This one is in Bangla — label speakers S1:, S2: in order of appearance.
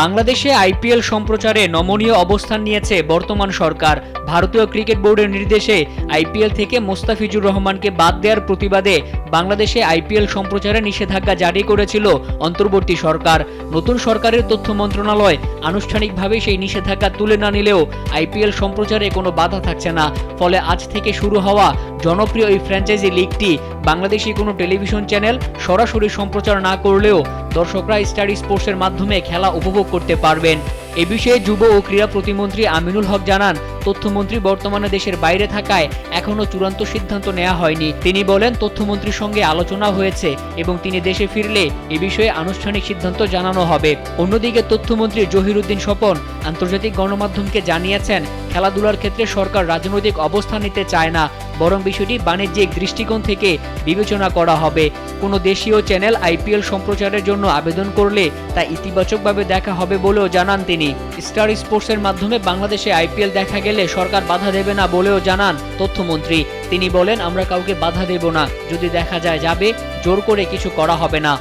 S1: বাংলাদেশে আইপিএল সম্প্রচারে নমনীয় অবস্থান নিয়েছে বর্তমান সরকার। ভারতীয় ক্রিকেট বোর্ডের নির্দেশে আইপিএল থেকে মোস্তাফিজুর রহমানকে বাদ দেওয়ার প্রতিবাদে বাংলাদেশে আইপিএল সম্প্রচারে নিষেধাজ্ঞা জারি করেছিল অন্তর্বর্তী সরকার। নতুন সরকারের তথ্য মন্ত্রণালয় আনুষ্ঠানিকভাবে সেই নিষেধাজ্ঞা তুলে না নিলেও আইপিএল সম্প্রচারে কোনো বাধা থাকছে না। ফলে আজ থেকে শুরু হওয়া জনপ্রিয় এই ফ্র্যাঞ্চাইজি লিগটি বাংলাদেশি কোনো টেলিভিশন চ্যানেল সরাসরি সম্প্রচার না করলেও দর্শকরা স্টার স্পোর্টসের মাধ্যমে খেলা উপভোগ করতে পারবেন। এ বিষয়ে যুব ও ক্রীড়া প্রতিমন্ত্রী আমিনুল হক জানান, তথ্যমন্ত্রী বর্তমানে দেশের বাইরে থাকায় এখনও চূড়ান্ত সিদ্ধান্ত নেওয়া হয়নি। তিনি বলেন, তথ্যমন্ত্রীর সঙ্গে আলোচনা হয়েছে এবং তিনি দেশে ফিরলে এ বিষয়ে আনুষ্ঠানিক সিদ্ধান্ত জানানো হবে। অন্যদিকে তথ্যমন্ত্রী জহিরুদ্দিন স্বপন আন্তর্জাতিক গণমাধ্যমকে জানিয়েছেন, খেলাধুলার ক্ষেত্রে সরকার রাজনৈতিক অবস্থান নিতে চায় না, বরং বিষয়টি বাণিজ্যিক দৃষ্টিকোণ থেকে বিবেচনা করা হবে। কোনো দেশীয় চ্যানেল আইপিএল সম্প্রচারের জন্য আবেদন করলে তা ইতিবাচকভাবে দেখা হবে বলেও জানান তিনি। স্টার স্পোর্টসের মাধ্যমে বাংলাদেশে আইপিএল দেখা গেলে সরকার বাধা দেবে না বলেও জানান তথ্যমন্ত্রী। তিনি বলেন, আমরা কাউকে বাধা দেব না, যদি দেখা যায় যাবে, জোর করে কিছু করা হবে না।